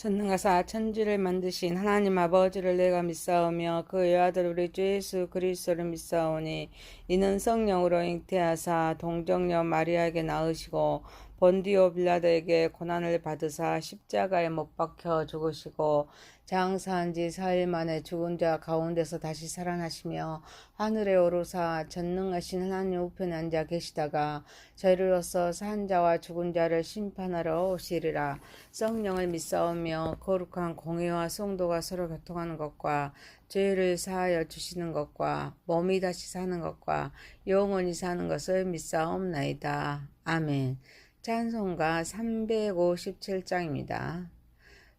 전능하사 천지를 만드신 하나님 아버지를 내가 믿사오며 그 외아들 우리 주 예수 그리스도를 믿사오니 이는 성령으로 잉태하사 동정녀 마리아에게 낳으시고 본디오 빌라도에게 고난을 받으사 십자가에 못 박혀 죽으시고 장사한 지 4일 만에 죽은 자 가운데서 다시 살아나시며 하늘에 오르사 전능하신 하나님 우편에 앉아 계시다가 저희로서 산 자와 죽은 자를 심판하러 오시리라. 성령을 믿사오며 거룩한 공회와 성도가 서로 교통하는 것과 죄를 사하여 주시는 것과 몸이 다시 사는 것과 영원히 사는 것을 믿사옵나이다. 아멘. 찬송가 357장입니다.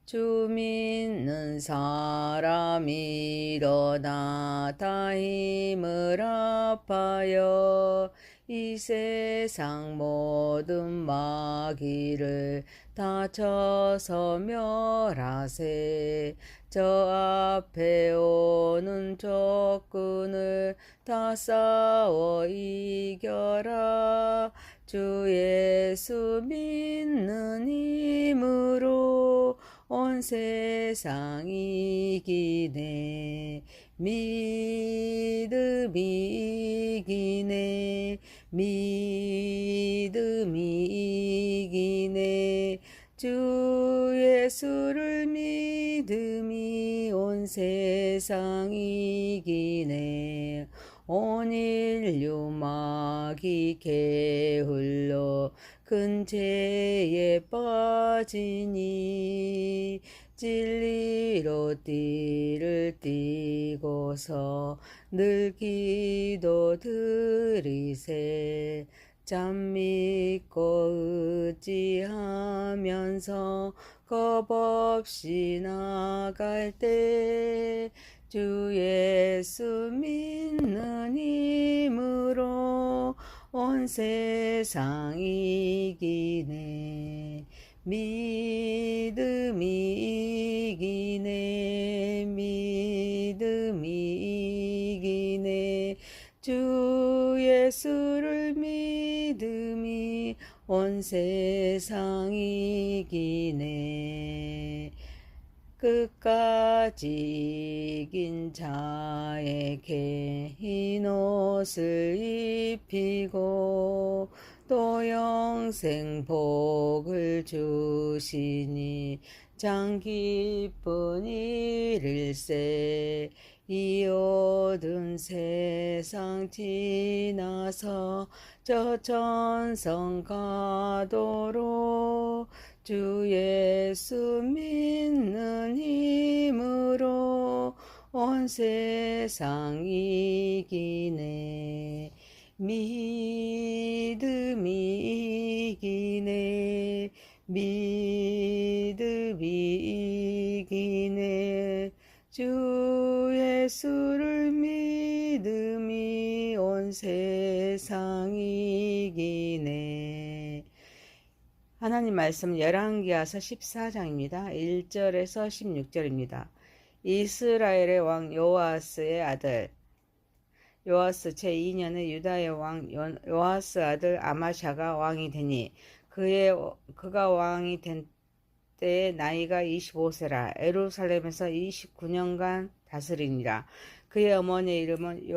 주 믿는 사람이 일어나 다 힘을 합하여 이 세상 모든 마귀를 다 쳐서 멸하세. 저 앞에 오는 적군을 다 싸워 이겨라. 주 예수 믿는 힘으로 온 세상 이기네. 믿음이 이기네. 믿음이 이기네. 주 예수를 믿음이 온 세상 이기네. 온 인류 마귀 게을러 큰 죄에 빠지니 진리로 띠를 띠고서 늘 기도 드리세. 참 믿고 의지하면서 겁없이 나갈 때 주 예수 믿는 힘으로 온 세상 이기네. 믿음이 이기네. 믿음이 이기네. 주 예수를 믿음이 온 세상 이기네. 끝까지 이긴 자에게 흰 옷을 입히고 또 영생 복을 주시니 참 기쁜 일일세. 이 어두운 세상 지나서 저 천성 가도록 주 예수 믿는 힘으로 온 세상 이기네. 믿음이 이기네. 믿음이 이기네. 주 예수를 믿음이 온 세상 이기네. 하나님 말씀 열왕기하서 14장입니다. 1절에서 16절입니다. 이스라엘의 왕 요아스의 아들 요아스 제2년에 유다의 왕 요아스 아들 아마샤가 왕이 되니 그가 왕이 된 때에 나이가 25세라. 에루살렘에서 29년간 다스리니라. 그의 어머니의 이름은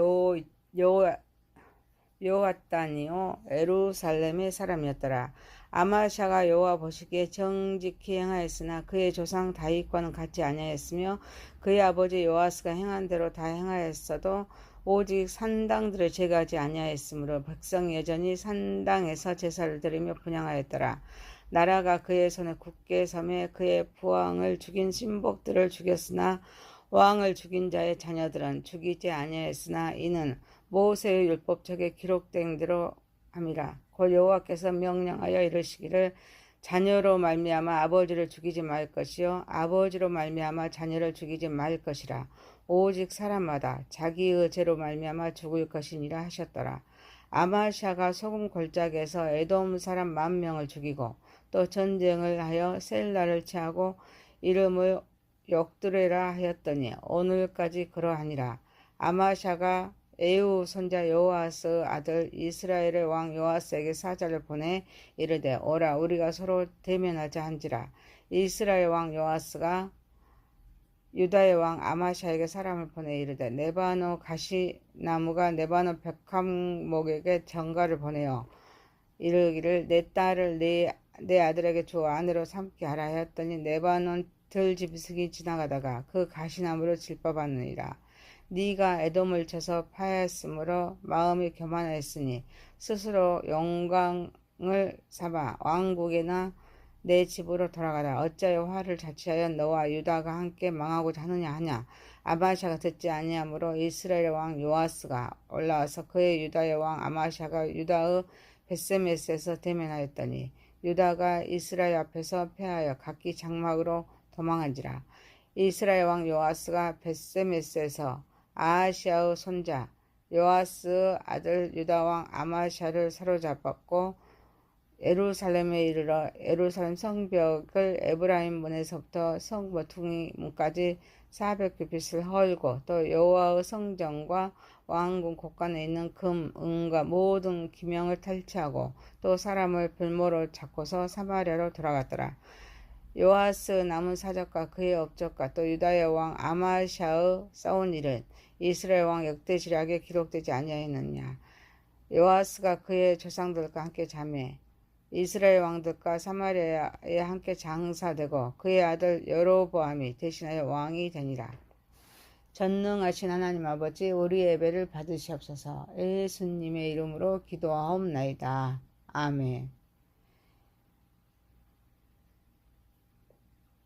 요앗단이요 에루살렘의 사람이었더라. 아마샤가 여호와 보시기에 정직히 행하였으나 그의 조상 다윗과는 같지 아니하였으며 그의 아버지 요아스가 행한 대로 다 행하였어도 오직 산당들을 제거하지 아니하였으므로 백성이 여전히 산당에서 제사를 드리며 분향하였더라. 나라가 그의 손에 굳게 섬에 그의 부왕을 죽인 신복들을 죽였으나 왕을 죽인 자의 자녀들은 죽이지 아니하였으나 이는 모세의 율법책에 기록된 대로 함이라. 곧 여호와께서 명령하여 이르시기를 자녀로 말미암아 아버지를 죽이지 말 것이요 아버지로 말미암아 자녀를 죽이지 말 것이라. 오직 사람마다 자기의 죄로 말미암아 죽을 것이니라 하셨더라. 아마샤가 소금 골짜기에서 에돔 사람 10,000명을 죽이고 또 전쟁을 하여 셀라를 취하고 이름을 역드레라 하였더니 오늘까지 그러하니라. 아마샤가 에우 손자 여호아스 아들 이스라엘의 왕 여호아스에게 사자를 보내 이르되 오라 우리가 서로 대면하자 한지라. 이스라엘 왕 여호아스가 유다의 왕 아마샤에게 사람을 보내 이르되 레바논 가시나무가 레바논 백합목에게 전가를 보내어 이르기를 내 딸을 내 아들에게 주어 아내로 삼게 하라 하였더니 레바논 들짐승이 지나가다가 그 가시나무를 질법하느니라. 네가 에돔을 쳐서 파하였으므로 마음이 교만하였으니 스스로 영광을 삼아 왕국에나 내 집으로 돌아가라. 어찌하여 화를 자취하여 너와 유다가 함께 망하고자 하느냐 하냐. 아마샤가 듣지 아니하므로 이스라엘 왕 요아스가 올라와서 그의 유다의 왕 아마샤가 유다의 벳세메스에서 대면하였더니 유다가 이스라엘 앞에서 패하여 각기 장막으로 도망한지라. 이스라엘 왕 요아스가 벳세메스에서 아하시아의 손자 요아스 아들 유다 왕 아마샤를 사로잡았고 예루살렘에 이르러 예루살렘 성벽을 에브라임 문에서부터 성 모퉁이 문까지 400규빗을 헐고 또 여호와의 성전과 왕궁 곳간에 있는 금, 은과 모든 기명을 탈취하고 또 사람을 불모로 잡고서 사마리아로 돌아갔더라. 요아스 남은 사적과 그의 업적과 또 유다의 왕 아마샤의 싸운 일은 이스라엘 왕 역대지략에 기록되지 아니하였느냐. 요아스가 그의 조상들과 함께 자매 이스라엘 왕들과 사마리아에 함께 장사되고 그의 아들 여로보암이 대신하여 왕이 되니라. 전능하신 하나님 아버지 우리의 예배를 받으시옵소서. 예수님의 이름으로 기도하옵나이다. 아멘.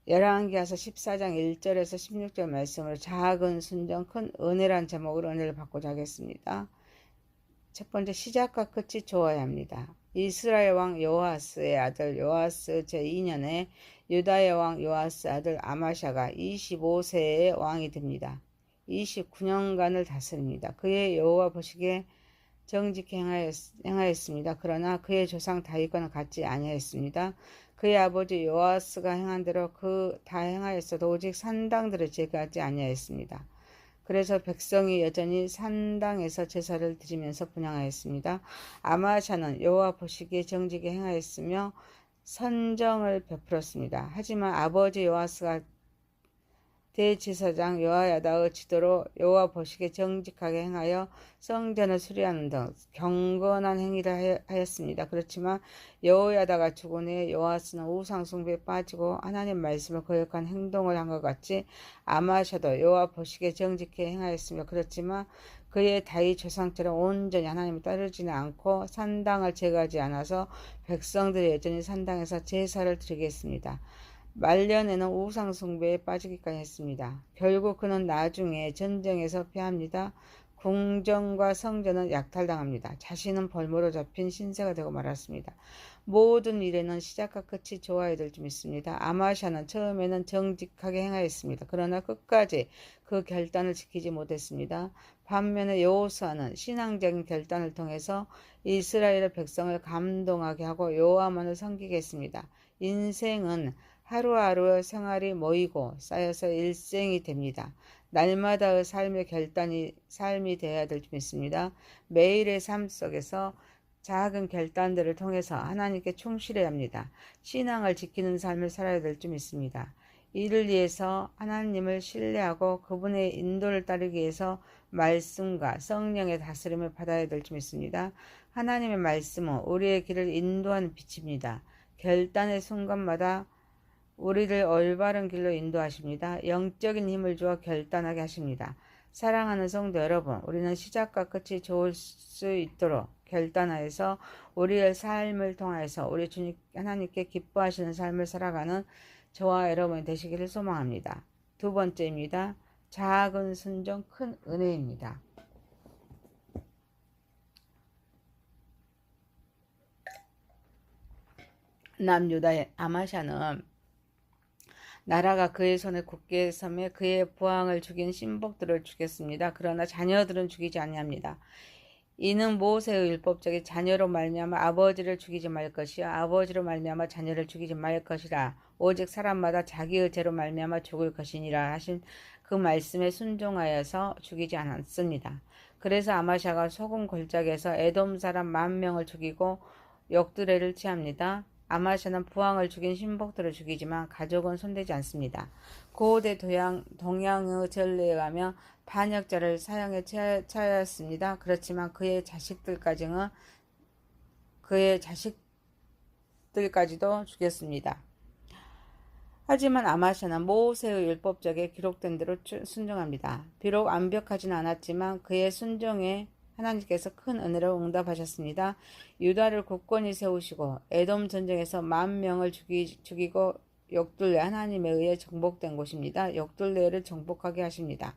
열왕기하서 14장 1절에서 16절 말씀으로 작은 순종 큰 은혜란 제목으로 은혜를 받고자 하겠습니다. 첫 번째 시작과 끝이 좋아야 합니다. 이스라엘 왕 요아스의 아들 요아스 제2년에 유다의 왕 요아스 아들 아마샤가 25세의 왕이 됩니다. 29년간을 다스립니다. 그의 여호와 보시기에 정직히 행하였습니다. 그러나 그의 조상 다윗과는 같지 아니하였습니다. 그의 아버지 요아스가 행한 대로 다 행하였어도 오직 산당들을 제거하지 아니하였습니다. 그래서 백성이 여전히 산당에서 제사를 드리면서 분향하였습니다. 아마샤는 여호와 보시기에 정직히 행하였으며 선정을 베풀었습니다. 하지만 아버지 요아스가 대제사장 여호야다의 지도로 여호와 보시기에 정직하게 행하여 성전을 수리하는 등 경건한 행위를 하였습니다. 그렇지만 여호야다가 죽은 후에 요아스는 우상 숭배에 빠지고 하나님 말씀을 거역한 행동을 한 것 같이 아마샤도 여호와 보시기에 정직히 행하였으며 그렇지만 그의 다윗 조상처럼 온전히 하나님을 따르지는 않고 산당을 제거하지 않아서 백성들이 여전히 산당에서 제사를 드리겠습니다. 말년에는 우상 숭배에 빠지기까지 했습니다. 결국 그는 나중에 전쟁에서 패합니다. 궁정과 성전은 약탈당합니다. 자신은 벌모로 잡힌 신세가 되고 말았습니다. 모든 일에는 시작과 끝이 좋아야 될 줄 믿습니다. 아마샤는 처음에는 정직하게 행하였습니다. 그러나 끝까지 그 결단을 지키지 못했습니다. 반면에 여호수아는 신앙적인 결단을 통해서 이스라엘의 백성을 감동하게 하고 여호와만을 섬기게 했습니다. 인생은 하루하루의 생활이 모이고 쌓여서 일생이 됩니다. 날마다의 삶의 삶이 되어야 될 줄 믿습니다. 매일의 삶 속에서 작은 결단들을 통해서 하나님께 충실해야 합니다. 신앙을 지키는 삶을 살아야 될 줄 믿습니다. 이를 위해서 하나님을 신뢰하고 그분의 인도를 따르기 위해서 말씀과 성령의 다스림을 받아야 될 줄 믿습니다. 하나님의 말씀은 우리의 길을 인도하는 빛입니다. 결단의 순간마다 우리를 올바른 길로 인도하십니다. 영적인 힘을 주어 결단하게 하십니다. 사랑하는 성도 여러분, 우리는 시작과 끝이 좋을 수 있도록 결단하여서 우리의 삶을 통해서 우리 주님 하나님께 기뻐하시는 삶을 살아가는 저와 여러분이 되시기를 소망합니다. 두 번째입니다. 작은 순종 큰 은혜입니다. 남유다의 아마샤는 나라가 그의 손에 굳게 섬에 그의 부왕을 죽인 신복들을 죽였습니다. 그러나 자녀들은 죽이지 아니합니다. 이는 모세의 율법적인 자녀로 말미암아 아버지를 죽이지 말 것이요 아버지로 말미암아 자녀를 죽이지 말 것이라 오직 사람마다 자기의 죄로 말미암아 죽을 것이니라 하신 그 말씀에 순종하여서 죽이지 않았습니다. 그래서 아마샤가 소금 골짜기에서 에돔 사람 10,000명을 죽이고 역두레를 취합니다. 아마샤는 부왕을 죽인 신복들을 죽이지만 가족은 손대지 않습니다. 고대 동양의 전례에 의하면 반역자를 사형에 처하였습니다. 그렇지만 그의 자식들까지도 죽였습니다. 하지만 아마샤는 모세의 율법적에 기록된 대로 순종합니다. 비록 완벽하진 않았지만 그의 순종에 하나님께서 큰 은혜로 응답하셨습니다. 유다를 굳건히 세우시고 에돔 전쟁에서 10,000명을 죽이고 역둘레 하나님에 의해 정복된 곳입니다. 역둘레를 정복하게 하십니다.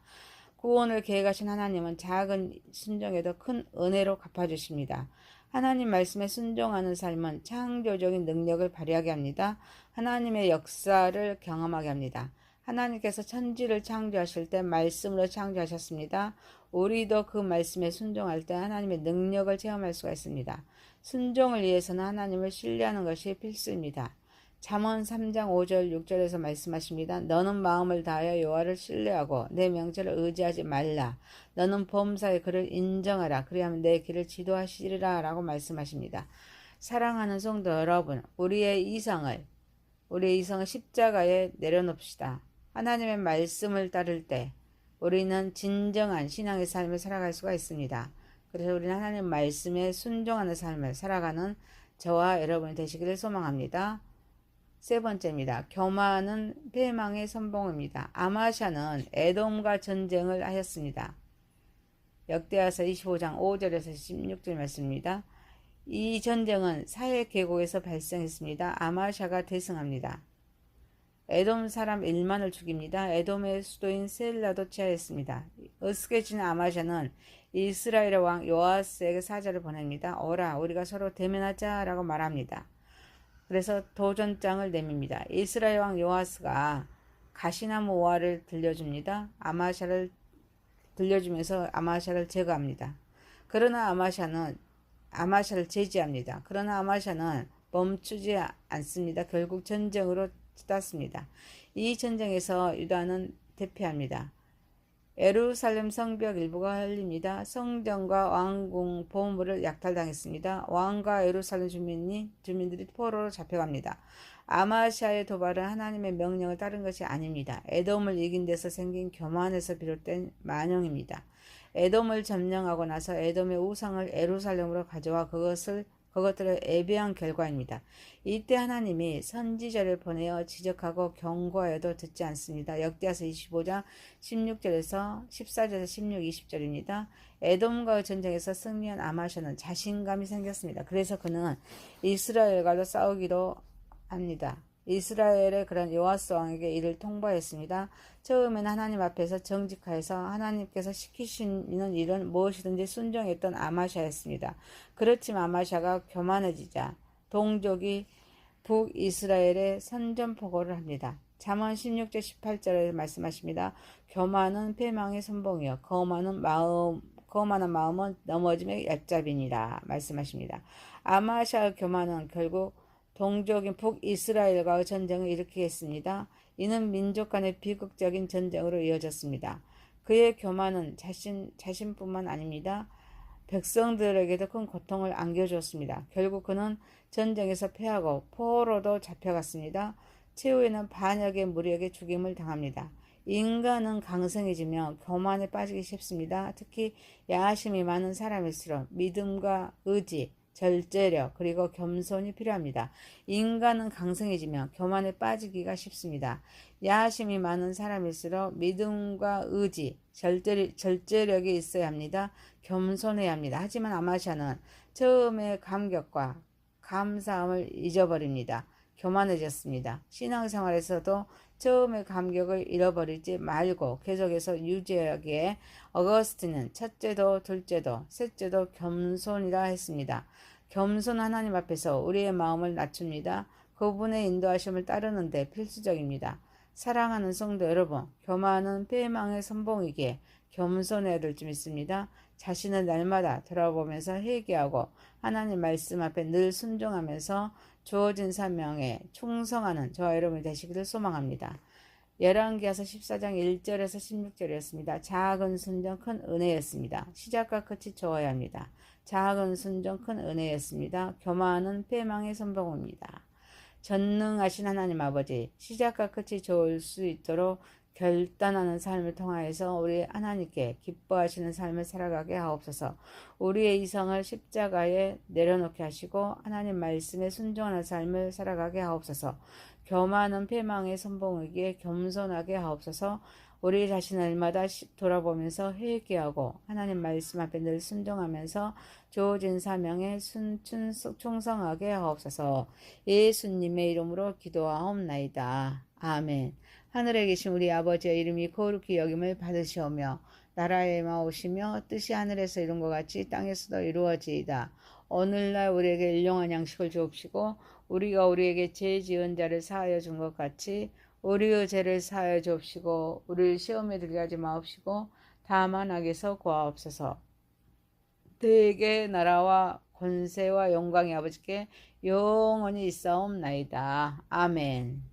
구원을 계획하신 하나님은 작은 순종에도 큰 은혜로 갚아주십니다. 하나님 말씀에 순종하는 삶은 창조적인 능력을 발휘하게 합니다. 하나님의 역사를 경험하게 합니다. 하나님께서 천지를 창조하실 때 말씀으로 창조하셨습니다. 우리도 그 말씀에 순종할 때 하나님의 능력을 체험할 수가 있습니다. 순종을 위해서는 하나님을 신뢰하는 것이 필수입니다. 잠언 3장 5절 6절에서 말씀하십니다. 너는 마음을 다하여 여호와를 신뢰하고 내 명철을 의지하지 말라. 너는 범사의 그를 인정하라. 그리하면 내 길을 지도하시리라 라고 말씀하십니다. 사랑하는 성도 여러분, 우리의 이성을 십자가에 내려놓읍시다. 하나님의 말씀을 따를 때 우리는 진정한 신앙의 삶을 살아갈 수가 있습니다. 그래서 우리는 하나님 말씀에 순종하는 삶을 살아가는 저와 여러분이 되시기를 소망합니다. 세 번째입니다. 교만은 패망의 선봉입니다. 아마샤는 에돔과 전쟁을 하였습니다. 역대하서 25장 5절에서 16절 말씀입니다. 이 전쟁은 사해 계곡에서 발생했습니다. 아마샤가 대승합니다. 에돔 사람 1만을 죽입니다. 에돔의 수도인 셀라도 취하였습니다. 으스개진 아마샤는 이스라엘의 왕 요아스에게 사자를 보냅니다. 오라, 우리가 서로 대면하자 라고 말합니다. 그래서 도전장을 내밉니다. 이스라엘 왕 요아스가 가시나무 우화를 들려줍니다. 들려주면서 아마샤를 제거합니다. 그러나 아마샤를 제지합니다. 그러나 아마샤는 멈추지 않습니다. 결국 전쟁으로 치닫습니다. 이 전쟁에서 유다는 대패합니다. 예루살렘 성벽 일부가 흘립니다. 성전과 왕궁 보물을 약탈당했습니다. 왕과 예루살렘 주민들이 포로로 잡혀갑니다. 아마샤의 도발은 하나님의 명령을 따른 것이 아닙니다. 에돔을 이긴 데서 생긴 교만에서 비롯된 만용입니다. 에돔을 점령하고 나서 에돔의 우상을 예루살렘으로 가져와 그것들을 예배한 결과입니다. 이때 하나님이 선지자를 보내어 지적하고 경고하여도 듣지 않습니다. 역대하서 25장 16절에서 14절에서 16, 20절입니다. 에돔과의 전쟁에서 승리한 아마샤는 자신감이 생겼습니다. 그래서 그는 이스라엘과도 싸우기로 합니다. 이스라엘의 그런 요아스 왕에게 이를 통보했습니다. 처음에는 하나님 앞에서 정직하여서 하나님께서 시키시는 일은 무엇이든지 순종했던 아마샤였습니다. 그렇지만 아마샤가 교만해지자 동족이 북이스라엘에 선전포고를 합니다. 잠언 16절 18절에 말씀하십니다. 교만은 패망의 선봉이요 거만한 마음은 넘어짐의 얕잡이니라 말씀하십니다. 아마샤의 교만은 결국 동족인 북이스라엘과의 전쟁을 일으키겠습니다. 이는 민족 간의 비극적인 전쟁으로 이어졌습니다. 그의 교만은 자신뿐만 아닙니다. 백성들에게도 큰 고통을 안겨주었습니다. 결국 그는 전쟁에서 패하고 포로도 잡혀갔습니다. 최후에는 반역의 무리에게 죽임을 당합니다. 인간은 강성해지며 교만에 빠지기 쉽습니다. 특히 야심이 많은 사람일수록 믿음과 의지, 절제력 그리고 겸손이 필요합니다. 인간은 강성해지며 교만에 빠지기가 쉽습니다. 야심이 많은 사람일수록 믿음과 의지, 절제력이 있어야 합니다. 겸손해야 합니다. 하지만 아마샤는 처음의 감격과 감사함을 잊어버립니다. 교만해졌습니다. 신앙생활에서도 처음의 감격을 잃어버리지 말고 계속해서 유지하기에 어거스틴은 첫째도 둘째도 셋째도 겸손이라 했습니다. 겸손 하나님 앞에서 우리의 마음을 낮춥니다. 그분의 인도하심을 따르는데 필수적입니다. 사랑하는 성도 여러분, 교만은 패망의 선봉이기에 겸손해야 될 줄 믿습니다. 자신을 날마다 돌아보면서 회개하고 하나님 말씀 앞에 늘 순종하면서 주어진 사명에 충성하는 저와 여러분이 되시기를 소망합니다. 열왕기하서 14장 1절에서 16절이었습니다. 작은 순종 큰 은혜였습니다. 시작과 끝이 좋아야 합니다. 작은 순종 큰 은혜였습니다. 교만은 패망의 선봉입니다. 전능하신 하나님 아버지, 시작과 끝이 좋을 수 있도록 결단하는 삶을 통하여서 우리 하나님께 기뻐하시는 삶을 살아가게 하옵소서. 우리의 이성을 십자가에 내려놓게 하시고 하나님 말씀에 순종하는 삶을 살아가게 하옵소서. 교만은 패망의 선봉이기에 겸손하게 하옵소서. 우리 자신을 날마다 돌아보면서 회개하고 하나님 말씀 앞에 늘 순종하면서 주어진 사명에 충성하게 하옵소서. 예수님의 이름으로 기도하옵나이다. 아멘. 하늘에 계신 우리 아버지의 이름이 거룩히 여김을 받으시오며 나라에 임하오시며 뜻이 하늘에서 이룬 것 같이 땅에서도 이루어지이다. 오늘날 우리에게 일용할 양식을 주옵시고 우리가 우리에게 죄 지은 자를 사하여 준 것 같이 우리의 죄를 사하여 주옵시고 우리를 시험에 들게 하지 마옵시고 다만 악에서 구하옵소서. 대개 나라와 권세와 영광이 아버지께 영원히 있사옵나이다. 아멘.